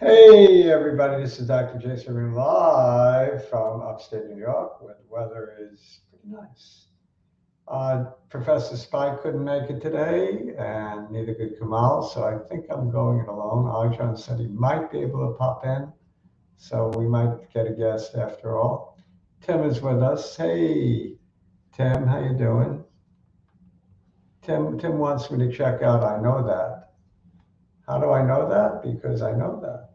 Hey everybody, this is Dr. Jason live from upstate New York where the weather is pretty nice. Professor Spike couldn't make it today and neither could Kamal, so I think I'm going it alone. Arjun said he might be able to pop in, so we might get a guest after all. Tim is with us. Hey Tim, how you doing? Tim wants me to check out I Know That. How do I know that? Because I know that.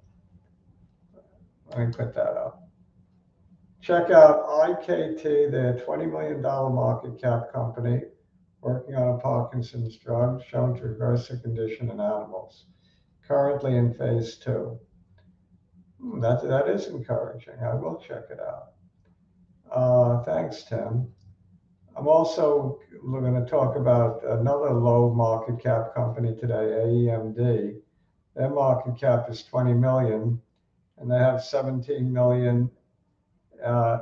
Let me put that up. Check out IKT, they're a $20 million market cap company working on a Parkinson's drug shown to reverse the condition in animals, currently in phase two. That is encouraging. I will check it out. Thanks, Tim. I'm also going to talk about another low market cap company today, AEMD. Their market cap is 20 million, and they have 17 million uh,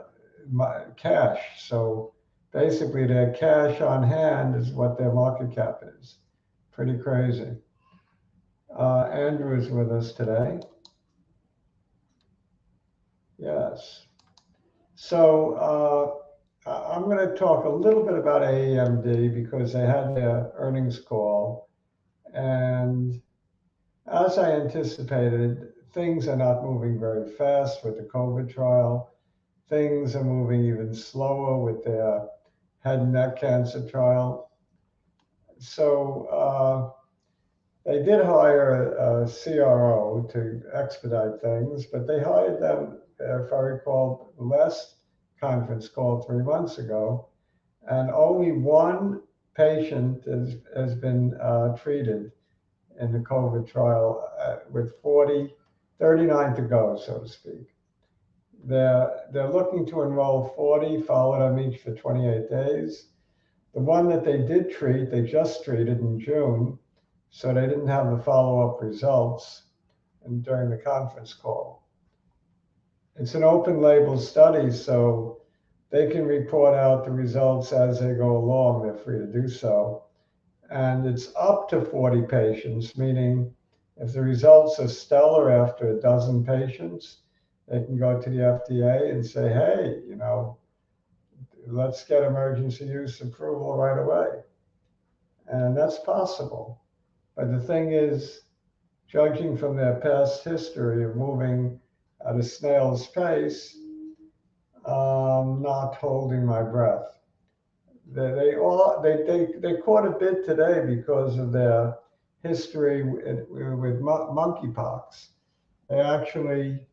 cash. So basically, their cash on hand is what their market cap is. Pretty crazy. Andrew is with us today. Yes. So I'm going to talk a little bit about AEMD because they had their earnings call. And as I anticipated, things are not moving very fast with the COVID trial. Things are moving even slower with their head and neck cancer trial. So they did hire a CRO to expedite things, but they hired them, if I recall, the last conference call 3 months ago, and only one patient has been treated in the COVID trial with 39 to go, so to speak. They're looking to enroll 40, follow them each for 28 days. The one that they did treat, they just treated in June, so they didn't have the follow-up results during the conference call. It's an open label study, so they can report out the results as they go along. They're free to do so. And it's up to 40 patients, meaning if the results are stellar after a dozen patients, they can go to the FDA and say, hey, let's get emergency use approval right away. And that's possible. But the thing is, judging from their past history of moving at a snail's pace, I'm not holding my breath. They caught a bid today because of their history with monkeypox. They actually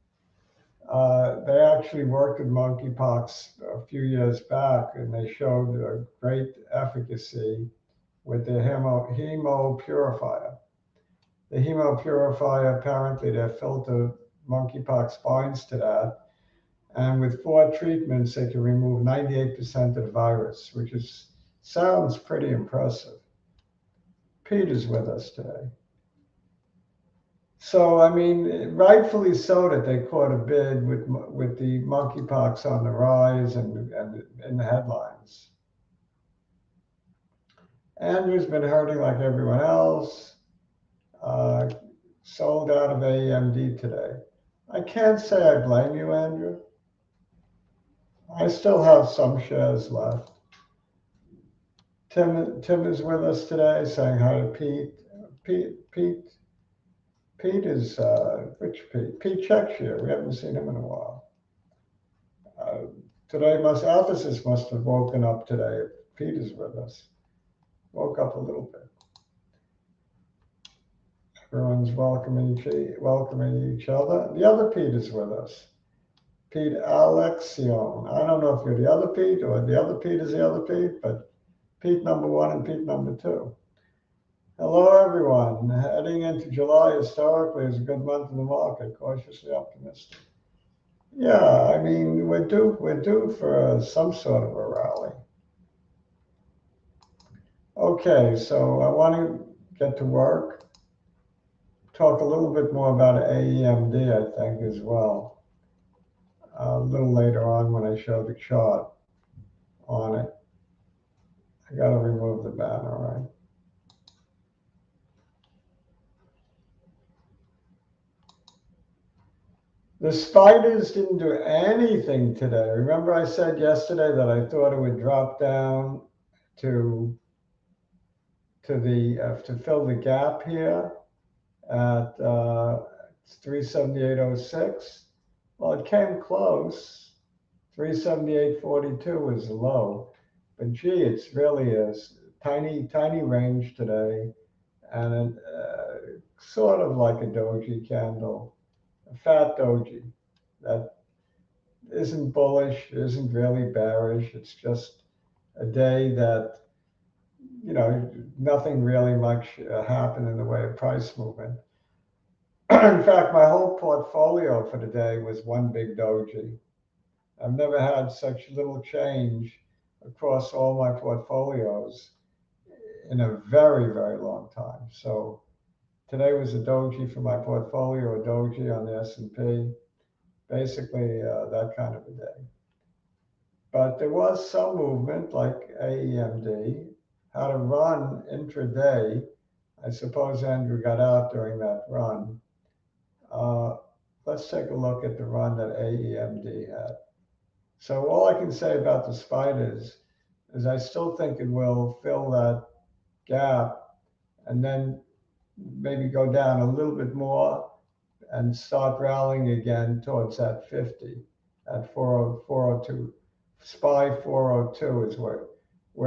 they actually worked with monkeypox a few years back, and they showed a great efficacy with the hemo purifier. The hemo purifier, apparently their filter monkeypox binds to that. And with 4 treatments, they can remove 98% of the virus, sounds pretty impressive. Pete is with us today. So, I mean, rightfully so that they caught a bid with the monkeypox on the rise and in the headlines. Andrew's been hurting like everyone else. Sold out of AEMD today. I can't say I blame you, Andrew. I still have some shares left. Tim is with us today, saying hi to Pete. Pete is which Pete? Pete Czechia. We haven't seen him in a while. Uh, Today, Alphasis must have woken up today. If Pete is with us, woke up a little bit. Everyone's welcoming each other. The other Pete is with us. Pete Alexion. I don't know if you're the other Pete or the other Pete is the other Pete, but Pete number one and Pete number two. Hello, everyone. Heading into July historically is a good month in the market, cautiously optimistic. Yeah, I mean, we're due for some sort of a rally. Okay, so I want to get to work, talk a little bit more about AEMD, I think, as well. A little later on when I show the chart on it. I got to remove the banner, right? The spiders didn't do anything today. Remember I said yesterday that I thought it would drop down to to fill the gap here at 378.06. Well, it came close. 378.42 was the low, but gee, it's really a tiny range today, and sort of like a doji candle, a fat doji that isn't bullish, isn't really bearish. It's just a day that, nothing really much happened in the way of price movement. In fact, my whole portfolio for the day was one big doji. I've never had such little change across all my portfolios in a very, very long time. So today was a doji for my portfolio, a doji on the S&P, basically that kind of a day. But there was some movement like AEMD, had a run intraday. I suppose Andrew got out during that run. Let's take a look at the run that AEMD had. So all I can say about the spiders is I still think it will fill that gap and then maybe go down a little bit more and start rallying again towards that 50 at 402. SPY 402 is where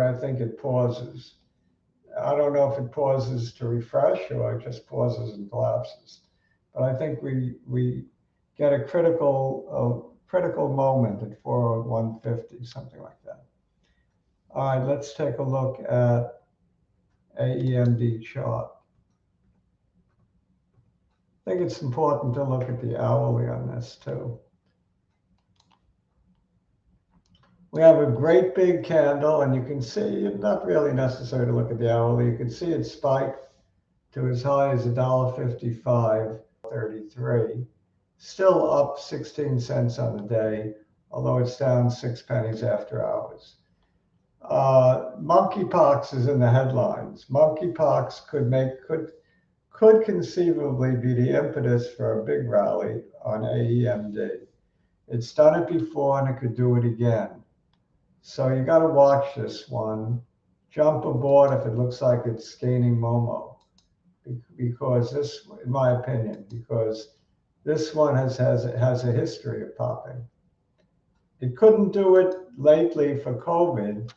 I think it pauses. I don't know if it pauses to refresh or it just pauses and collapses. But I think we get a critical moment at 401.50, something like that. All right, let's take a look at AEMD chart. I think it's important to look at the hourly on this too. We have a great big candle, and you can see it's not really necessary to look at the hourly. You can see it spiked to as high as $1.55.33. Still up 16 cents on the day, although it's down 6 pennies after hours. Monkeypox is in the headlines. Monkeypox could conceivably be the impetus for a big rally on AEMD. It's done it before and it could do it again. So you got to watch this one. Jump aboard if it looks like it's gaining Momo, because this, in my opinion, because this one has a history of popping. It couldn't do it lately for COVID.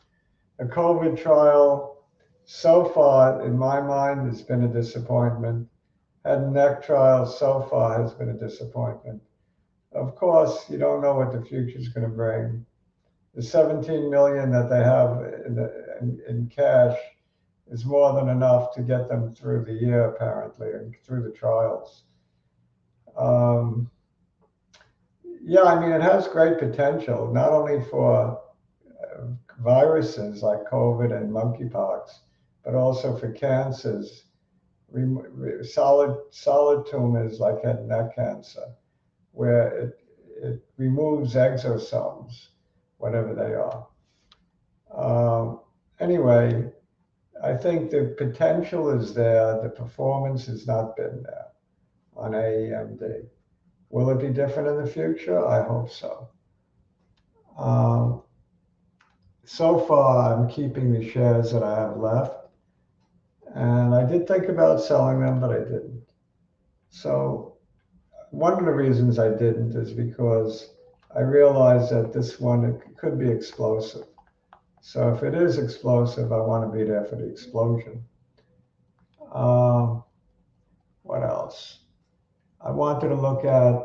The COVID trial, so far, in my mind, has been a disappointment. Head and neck trial so far has been a disappointment. Of course, you don't know what the future is going to bring. The 17 million that they have in cash is more than enough to get them through the year, apparently, and through the trials. Yeah, I mean, it has great potential, not only for viruses like COVID and monkeypox, but also for cancers, solid tumors like head and neck cancer, where it removes exosomes, whatever they are. Anyway, I think the potential is there. The performance has not been there on AEMD. Will it be different in the future? I hope so. So far, I'm keeping the shares that I have left. And I did think about selling them, but I didn't. So one of the reasons I didn't is because I realized that this one, it could be explosive. So if it is explosive, I want to be there for the explosion. What else? I wanted to look at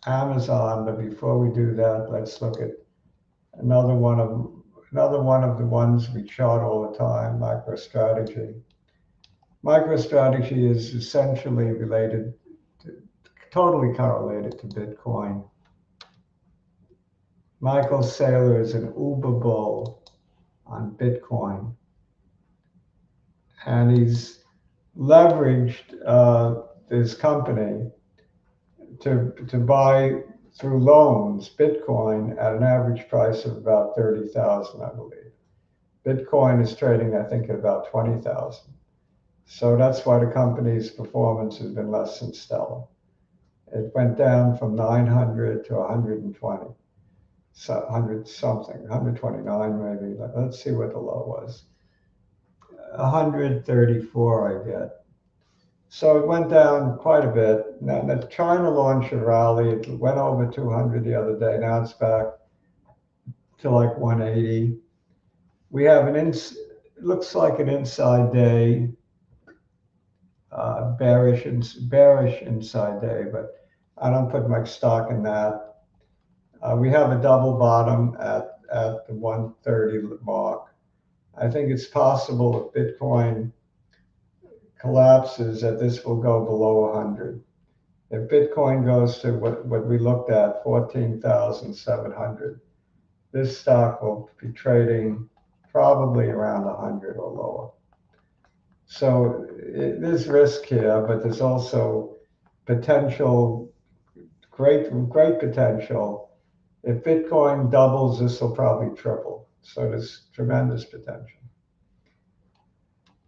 Amazon, but before we do that, let's look at another one of the ones we chart all the time, MicroStrategy. MicroStrategy is essentially totally correlated to Bitcoin. Michael Saylor is an uber bull on Bitcoin, and he's leveraged this company to buy through loans Bitcoin at an average price of about 30,000, I believe. Bitcoin is trading, I think, at about 20,000. So that's why the company's performance has been less than stellar. It went down from 900 to 120, so 100 something, 129 maybe. Let's see what the low was. 134, I get. So it went down quite a bit. Now they're trying to launch a rally. It went over 200 the other day. Now it's back to like 180. We have it looks like an inside day, bearish inside day, but I don't put much stock in that. We have a double bottom at the 130 mark. I think it's possible if Bitcoin collapses that this will go below 100. If Bitcoin goes to what we looked at, 14,700, this stock will be trading probably around 100 or lower. So there's risk here, but there's also potential, great potential. If Bitcoin doubles, this will probably triple. So there's tremendous potential.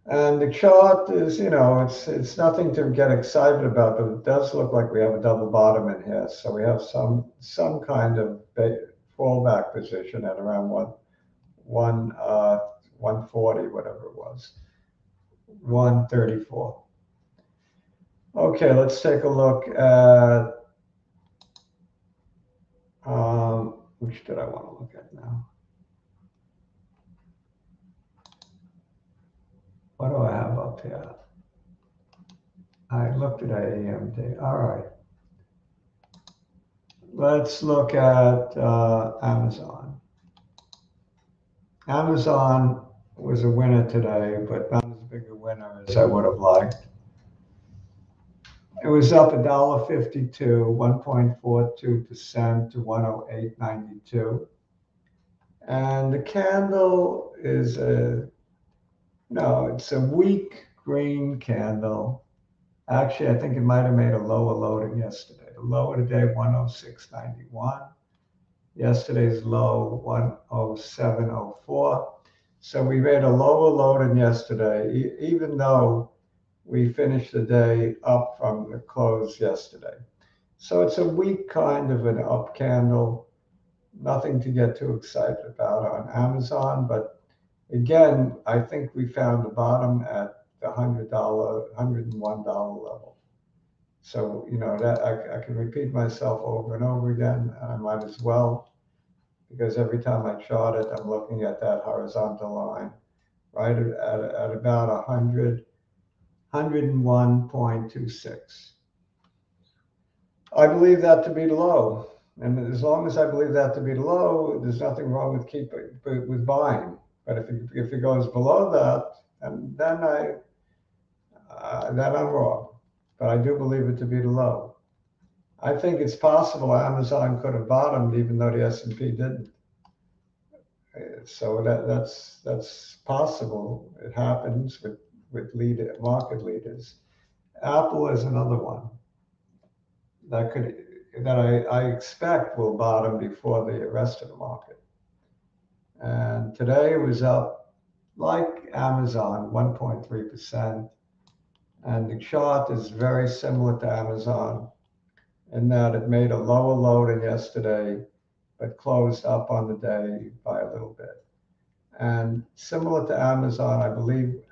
And the chart is, it's nothing to get excited about, but it does look like we have a double bottom in here. So we have some kind of fallback position at around 140, whatever it was, 134. Okay, let's take a look at which did I want to look at now? What do I have up here? I looked at AMD. All right. Let's look at Amazon. Amazon was a winner today, but not as big a winner as I would have liked. It was up $1.52, 1.42% to 108.92. And the candle is it's a weak green candle. Actually, I think it might have made a lower low than yesterday. The low of the day, 106.91. Yesterday's low, 107.04. So we made a lower low than yesterday, even though we finished the day up from the close yesterday. So it's a weak kind of an up candle. Nothing to get too excited about on Amazon. But again, I think we found the bottom at the $100, $101 level. So, that I can repeat myself over and over again. And I might as well, because every time I chart it, I'm looking at that horizontal line, right at about 100. 101.26. I believe that to be the low. And as long as I believe that to be the low, there's nothing wrong with buying. But if it goes below that, then I'm wrong. But I do believe it to be the low. I think it's possible Amazon could have bottomed even though the S&P didn't. So that's possible. It happens with market leaders. Apple is another one that I expect will bottom before the rest of the market. And today it was up like Amazon, 1.3%. And the chart is very similar to Amazon in that it made a lower low than yesterday, but closed up on the day by a little bit. And similar to Amazon, I believe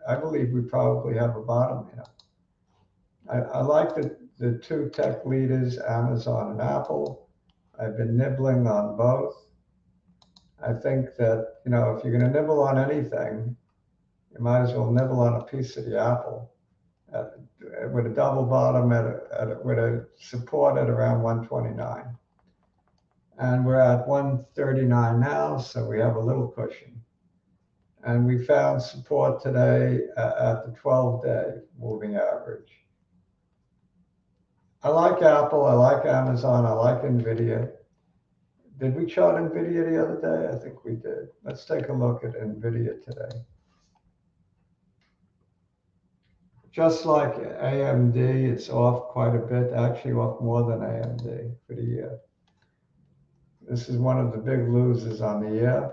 we probably have a bottom here. I like the two tech leaders, Amazon and Apple. I've been nibbling on both. I think that, if you're going to nibble on anything, you might as well nibble on a piece of the apple with a double bottom with a support at around 129. And we're at 139 now, so we have a little cushion. And we found support today at the 12-day moving average. I like Apple, I like Amazon, I like NVIDIA. Did we chart NVIDIA the other day? I think we did. Let's take a look at NVIDIA today. Just like AMD, it's off quite a bit, actually off more than AMD for the year. This is one of the big losers on the year.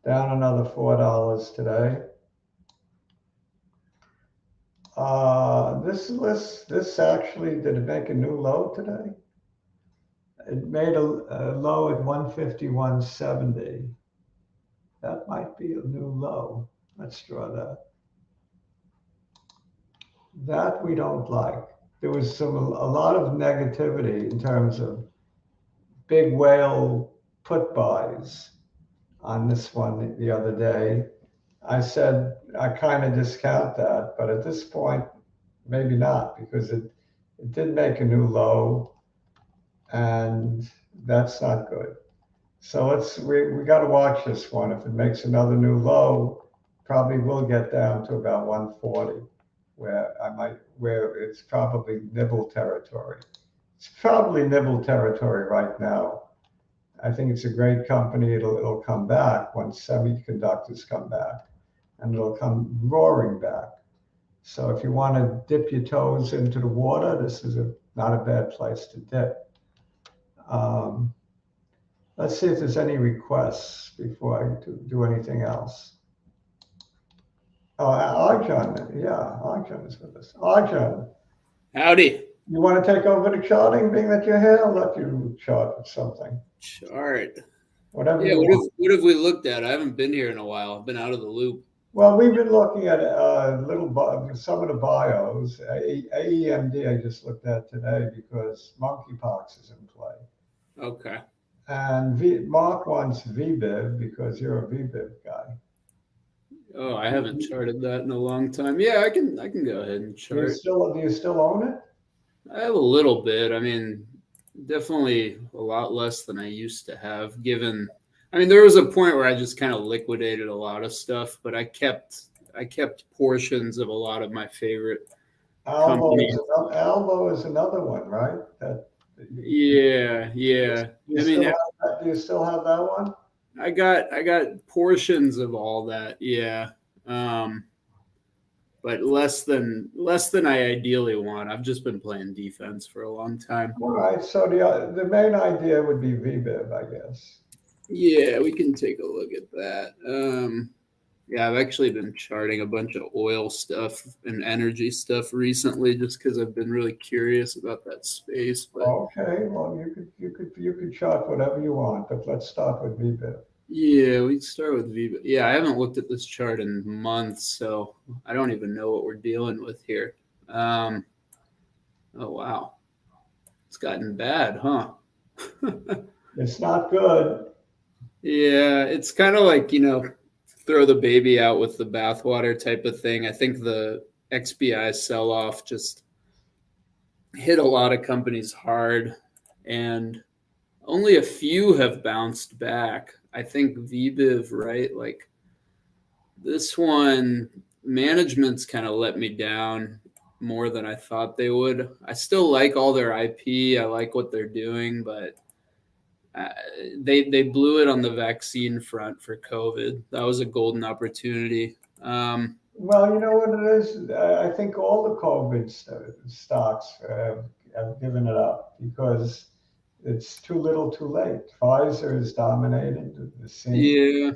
Down another $4 today. This actually, did it make a new low today? It made a low at 151.70. That might be a new low. Let's draw that. That we don't like. There was a lot of negativity in terms of big whale put buys on this one the other day. I said I kind of discount that, but at this point, maybe not because it did make a new low, and that's not good. So we got to watch this one. If it makes another new low, probably will get down to about 140, where it's probably nibble territory. It's probably nibble territory right now. I think it's a great company. It'll come back once semiconductors come back, and it'll come roaring back. So if you want to dip your toes into the water, this is not a bad place to dip. Um, let's see if there's any requests before I do anything else. Oh, Arjun, yeah, Arjun is with us. Arjun, Howdy. you want to take over the charting, being that you're here? I'll let you chart with something, Chart. whatever Yeah, you want. what have we looked at? I haven't been here in a while. I've been out of the loop. Well, we've been looking at some of the bios. AEMD I just looked at today because monkeypox is in play. Okay. And Mark wants VBIV because you're a VBIV guy. Oh, I haven't charted that in a long time. Yeah, I can go ahead and chart. Do you still own it? I have a little bit. I mean, definitely a lot less than I used to have, given I mean, there was a point where I just kind of liquidated a lot of stuff, but I kept portions of a lot of my favorite companies. Alvo is another one, right? Yeah, yeah. I mean, Do you still have that one? I got portions of all that, yeah. Um, but less than I ideally want. I've just been playing defense for a long time. All right. So the main idea would be VBIV, I guess. Yeah, we can take a look at that. Yeah, I've actually been charting a bunch of oil stuff and energy stuff recently, just because I've been really curious about that space. But Okay. Well, you could chart whatever you want, but let's start with VBIV. yeah, we can start with Viva. Yeah, I haven't looked at this chart in months, so I don't even know what we're dealing with here. Um, oh wow, it's gotten bad, huh? It's not good. Yeah, it's kind of like, throw the baby out with the bathwater type of thing. I think the XBI sell off just hit a lot of companies hard, and only a few have bounced back. I think VBIV, right? Like this one, management's kind of let me down more than I thought they would. I still like all their IP. I like what they're doing, but uh, they blew it on the vaccine front for COVID. That was a golden opportunity. Well, you know what it is? I think all the COVID stocks have given it up because it's too little too late. Pfizer is dominating the scene. Yeah,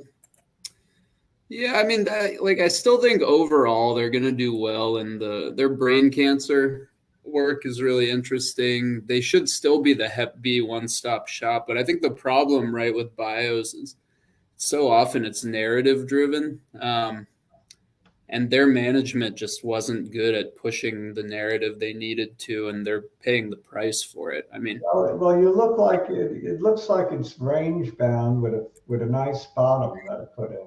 yeah. I mean, I still think overall they're gonna do well, and their brain cancer work is really interesting. They should still be the Hep B one stop shop, but I think the problem, right, with bios is so often it's narrative driven. And their management just wasn't good at pushing the narrative they needed to, and they're paying the price for it. I mean, Well, you look like it looks like it's range bound with a nice bottom that it put in.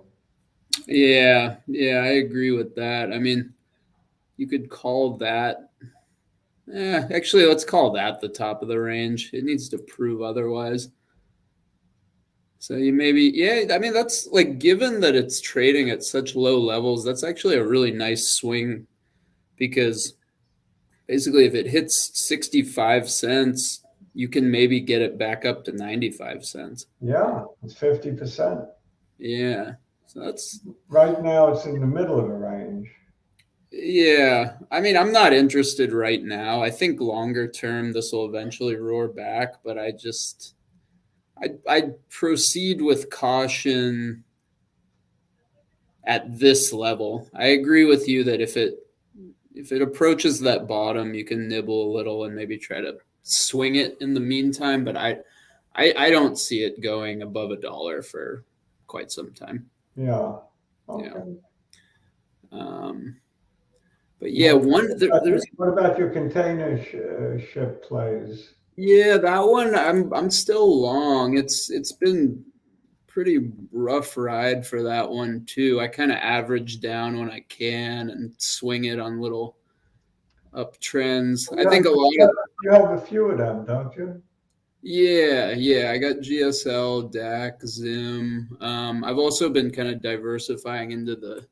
yeah, yeah, I agree with that. I mean, you could call that. Actually, let's call that the top of the range. It needs to prove otherwise. So you maybe, yeah. I mean, that's like given that it's trading at such low levels, that's actually a really nice swing because basically, if it hits 65 cents, you can maybe get it back up to 95 cents. Yeah, it's 50%. Yeah. So that's, Right now, it's in the middle of the range. yeah. I mean, I'm not interested right now. I think longer term, this will eventually roar back, but I'd proceed with caution at this level. I agree with you that if it approaches that bottom, you can nibble a little and maybe try to swing it in the meantime. But I don't see it going above $1 for quite some time. Yeah. Yeah. Okay. But yeah, there's What about your container ship plays? yeah, that one I'm still long. It's been pretty rough ride for that one too. I kind of average down when I can and swing it on little uptrends. I think a lot of You have a few of them, don't you? yeah. I got GSL, DAC, Zim. I've also been kind of diversifying into the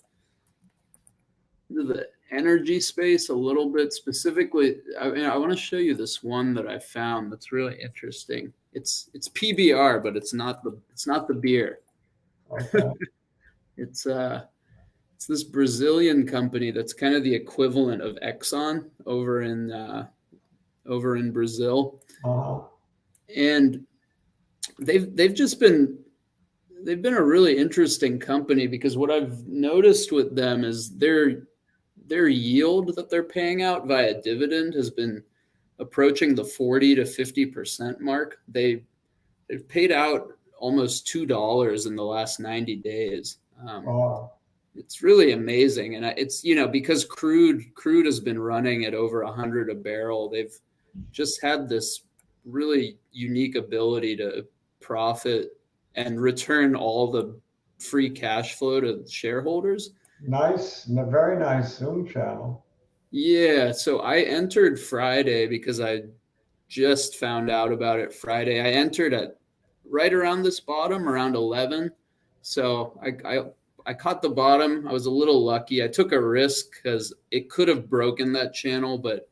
energy space a little bit. Specifically, I mean, I want to show you this one that I found that's really interesting. It's PBR, but it's not the beer. Okay. It's this Brazilian company that's kind of the equivalent of Exxon over in Brazil, Uh-huh. and they've been a really interesting company because what I've noticed with them is their yield that they're paying out via dividend has been approaching the 40 to 50% mark. They've paid out almost $2 in the last 90 days. Wow. It's really amazing, and it's because crude has been running at over 100 a barrel. They've just had this really unique ability to profit and return all the free cash flow to shareholders. Nice, very nice Zoom channel. Yeah, so I entered Friday because I just found out about it Friday. I entered at right around this bottom, around 11. So I caught the bottom. I was a little lucky. I took a risk because it could have broken that channel, but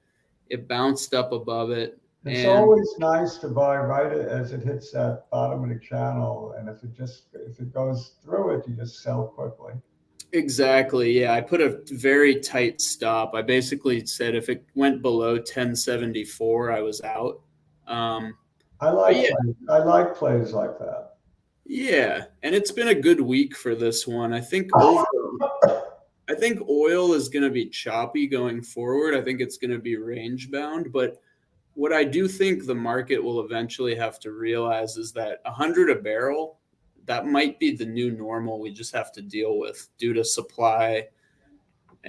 it bounced up above it. It's And always nice to buy right as it hits that bottom of the channel, and if it goes through it, you just sell quickly. exactly, yeah, I put a very tight stop. I basically said if it went below 1074, I was out. Um, but yeah, I like plays like that. yeah, and it's been a good week for this one. I think oil is going to be choppy going forward. I think it's going to be range bound, but what I do think the market will eventually have to realize is that 100 a barrel, that might be the new normal we just have to deal with due to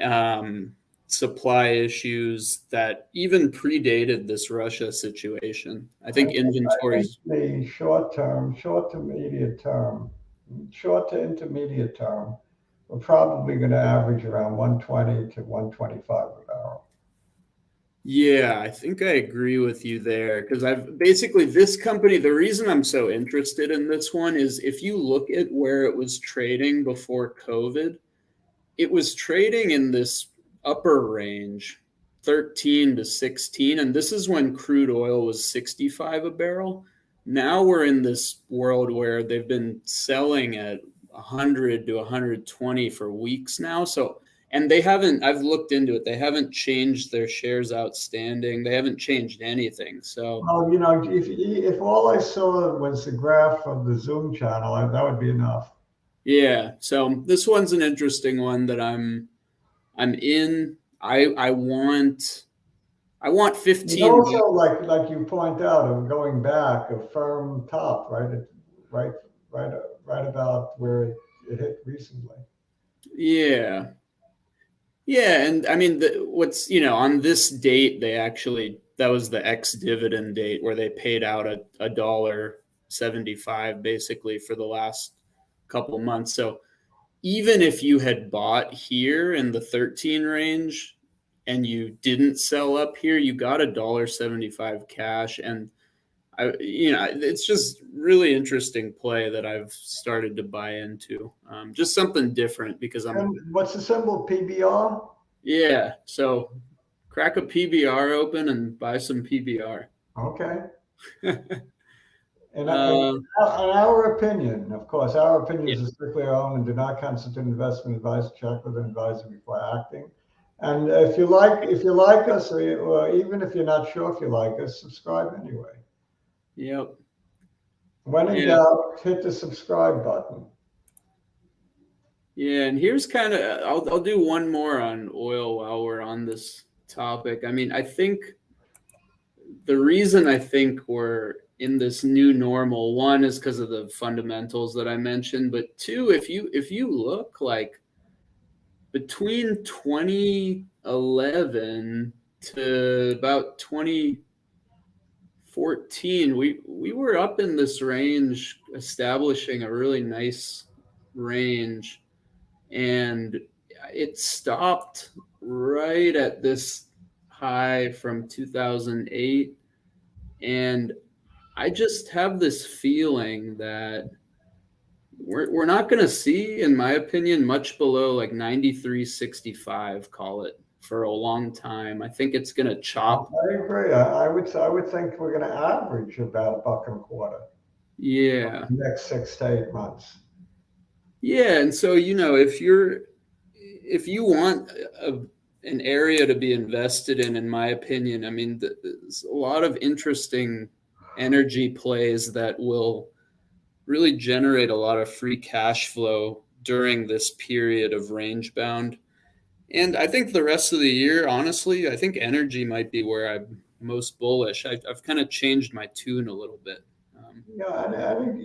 um, supply issues that even predated this Russia situation. I think I think inventories. the short to intermediate term, we're probably going to average around 120 to 125 a barrel. Yeah, I think I agree with you there because I've basically this company. The reason I'm so interested in this one is if you look at where it was trading before COVID, it was trading in this upper range, 13 to 16. And this is when crude oil was 65 a barrel. Now we're in this world where they've been selling at 100 to 120 for weeks now. So, and they haven't, I've looked into it, they haven't changed their shares outstanding. They haven't changed anything. So, Well, if all I saw was the graph of the Zoom channel, that would be enough. yeah. So this one's an interesting one that I'm in. I want It's 15. also like you point out of going back a firm top, right, right, right about where it hit recently. Yeah. Yeah. And I mean, on this date, that was the ex dividend date where they paid out a dollar 75 basically for the last couple months. So even if you had bought here in the 13 range and you didn't sell up here, you got $1.75 cash. And it's just really interesting play that I've started to buy into. Just something different because And what's the symbol? PBR? yeah. So crack a PBR open and buy some PBR. Okay. And Um, in our opinion, of course, our opinions are strictly our own and do not constitute investment advice. Check with an advisor before acting. And if you like us, or even if you're not sure if you like us, subscribe anyway. yep. When in Yeah. doubt, hit the subscribe button. Yeah, and here's kind of I'll do one more on oil while we're on this topic. I mean, I think the reason I think we're in this new normal, one is because of the fundamentals that I mentioned, but two, if you look like between 2011 to about 2014, we were up in this range, establishing a really nice range, and it stopped right at this high from 2008. And I just have this feeling that we're not going to see, in my opinion, much below like 93.65, call it, for a long time. I think it's going to chop. I agree. I would think we're going to average about a buck and a quarter Yeah. next 6 to 8 months. Yeah. And so, if you want an area to be invested in my opinion, I mean, there's a lot of interesting energy plays that will really generate a lot of free cash flow during this period of range bound. And I think the rest of the year, honestly, I think energy might be where I'm most bullish. I've kind of changed my tune a little bit. Yeah, and I think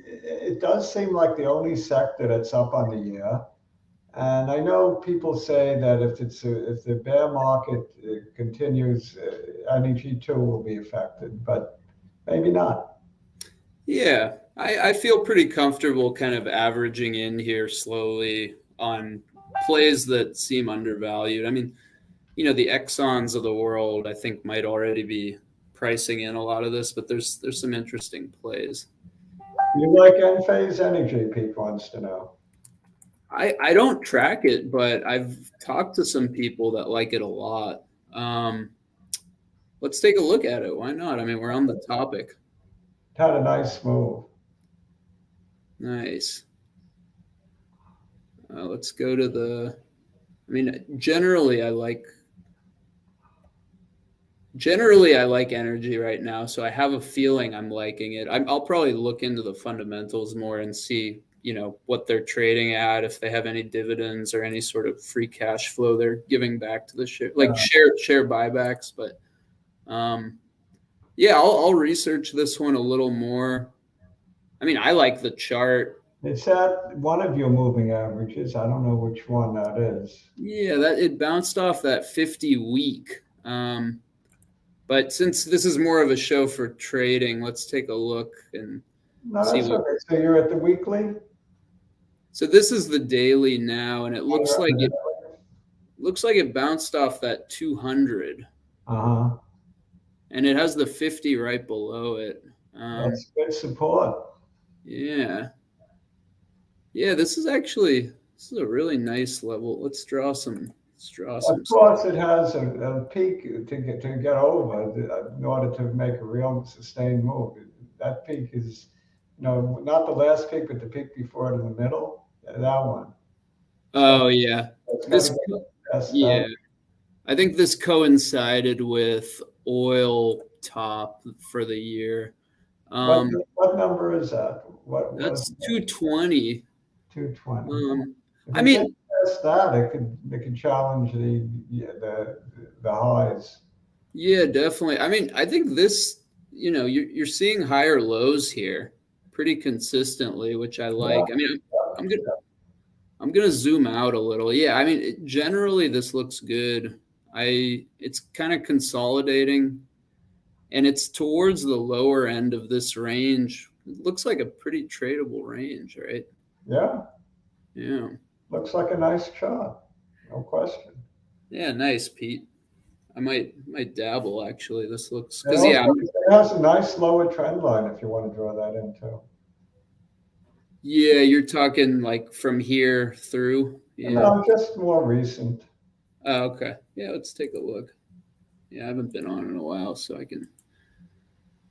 it does seem like the only sector that's up on the year. And I know people say that if the bear market continues, energy too will be affected, but maybe not. Yeah, I feel pretty comfortable kind of averaging in here slowly on plays that seem undervalued. I mean, the Exxons of the world, I think, might already be pricing in a lot of this, but there's some interesting plays. You like Enphase Energy? Pete wants to know. I don't track it, but I've talked to some people that like it a lot. Um, let's take a look at it. Why not? I mean, we're on the topic. Had a nice move. Nice. Let's go to the. I mean, generally I like energy right now, so I have a feeling I'm liking it. I'll probably look into the fundamentals more and see, what they're trading at, if they have any dividends or any sort of free cash flow they're giving back to the share, like share buybacks. But yeah, I'll research this one a little more. I mean, I like the chart. It's at one of your moving averages. I don't know which one that is. Yeah, that it bounced off that 50 week. But since this is more of a show for trading, let's take a look and No, see that's what. okay. So you're at the weekly? So this is the daily now, and it looks like it bounced off that 200, Uh-huh. and it has the 50 right below it. That's good support. Yeah, yeah. This is a really nice level. Let's draw some. Let's draw some. Of course, it has a peak to get over in order to make a real sustained move. That peak is, not the last peak, but the peak before it in the middle. That one. Oh yeah, It's got to this. get past Yeah, that. I think this coincided with oil top for the year. What Um, what number is that? What is that's 220. 220? Um, If I it gets mean, past that, it could challenge the highs. yeah, definitely. I mean, I think this, you're seeing higher lows here pretty consistently, which I Yeah, like. I mean, I'm gonna yeah. I'm gonna zoom out a little. Yeah, I mean, generally this looks good. It's kind of consolidating, and it's towards the lower end of this range. It looks like a pretty tradable range, right? Yeah, Yeah. looks like a nice chart, no question. Yeah, nice, Pete. I might dabble actually. This looks It because yeah, also it has a nice lower trend line if you want to draw that in too. yeah, you're talking like from here through. Yeah. No, just more recent. Oh, okay. Yeah, let's take a look. Yeah, I haven't been on in a while, so I can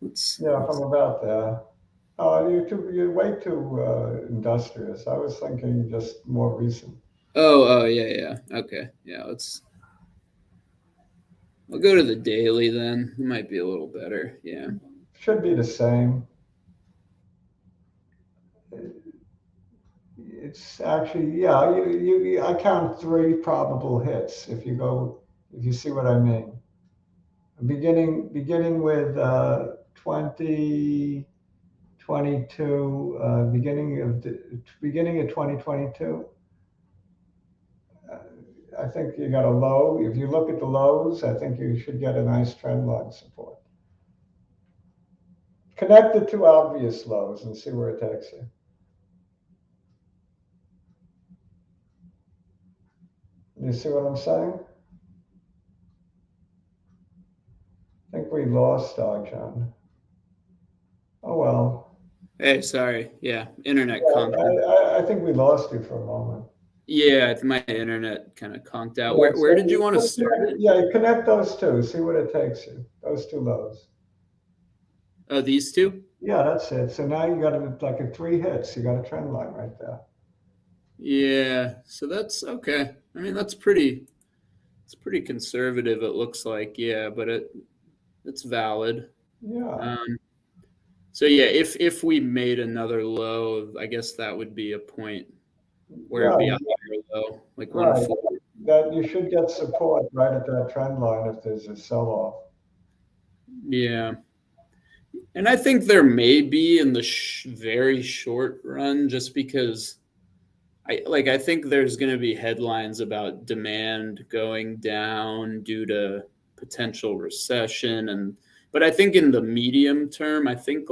Yeah, let's from about there. Oh, you're way too industrious. I was thinking just more recent. oh yeah, yeah. Okay. Yeah, I'll go to the daily then. It might be a little better. Yeah. Should be the same. It's actually, yeah, I count three probable hits if you see what I mean. Beginning with 2022, beginning of 2022. Uh, I think you got a low. If you look at the lows, I think you should get a nice trend line support. Connect the two obvious lows and see where it takes you. You see what I'm saying? I think we lost Arjun. Oh well. Hey, sorry. Yeah, internet Yeah, conked. I think we lost you for a moment. Yeah, my internet kind of conked out. Yeah, Where so did you want to start? yeah, you connect those two. See what it takes you. Those two lows. Oh, these two? Yeah, that's it. So now you got like a three hits. You got a trend line right there. Yeah, so that's okay. I mean, it's pretty conservative, it looks like. Yeah, but it's valid. Yeah. Um, so yeah, if we made another low, I guess that would be a point where it'd Yeah, be a higher low, like right. 140. That you should get support right at that trend line if there's a sell-off. Yeah. And I think there may be in the very short run, just because I think there's going to be headlines about demand going down due to potential recession, but I think in the medium term, I think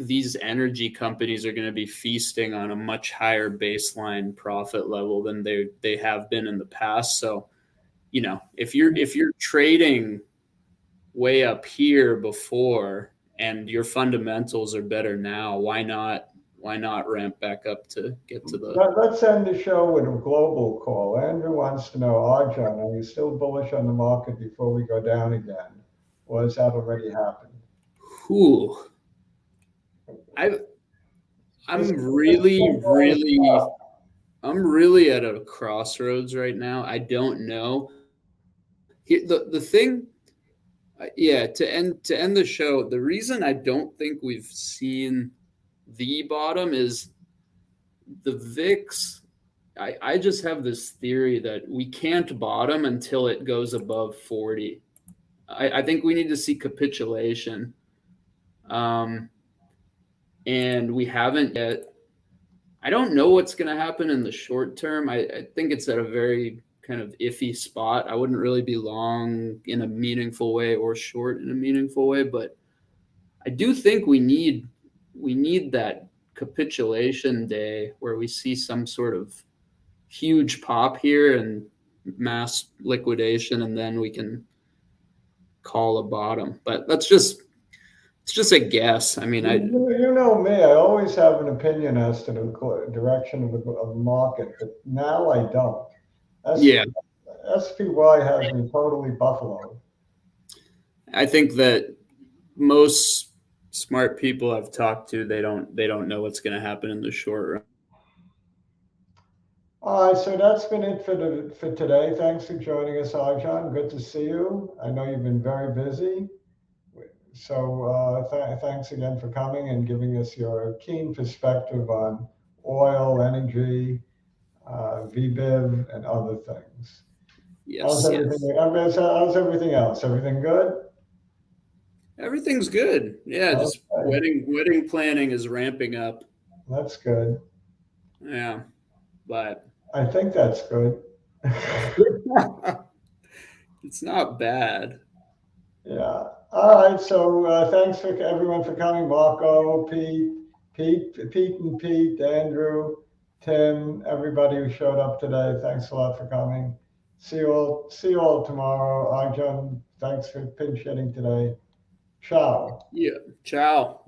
these energy companies are going to be feasting on a much higher baseline profit level than they have been in the past. So, if you're trading way up here before and your fundamentals are better now, why not ramp back up to get to the Let's end the show with a global call. Andrew wants to know, Arjun, are you still bullish on the market before we go down again? Or has that already happened? who I He's I'm really at a crossroads right now. I don't know. The thing, yeah, to end the show, the reason I don't think we've seen the bottom is the VIX. I just have this theory that we can't bottom until it goes above 40. I think we need to see capitulation. Um, and we haven't yet. I don't know what's going to happen in the short term. I think it's at a very kind of iffy spot. I wouldn't really be long in a meaningful way or short in a meaningful way, but I do think we need that capitulation day where we see some sort of huge pop here and mass liquidation, and then we can call a bottom. But it's just a guess. I mean, You know me, I always have an opinion as to the direction of the market, but now I don't. yeah, SPY has me totally buffaloed. I think that most smart people I've talked to, they don't know what's going to happen in the short run. All right, so that's been it for today. Thanks for joining us, Arjan. Good to see you. I know you've been very busy. So thanks again for coming and giving us your keen perspective on oil, energy, VBIV, and other things. How's Yes, everything? yes. How's everything else? Everything good? Everything's good. Yeah, just Okay, wedding planning is ramping up. that's good. Yeah, but I think that's good. it's not bad. Yeah. All right. So thanks for everyone for coming. Marco, Pete and Pete, Andrew, Tim, everybody who showed up today. Thanks a lot for coming. See you all tomorrow. Arjun, thanks for pinch hitting today. Ciao. Yeah. Ciao.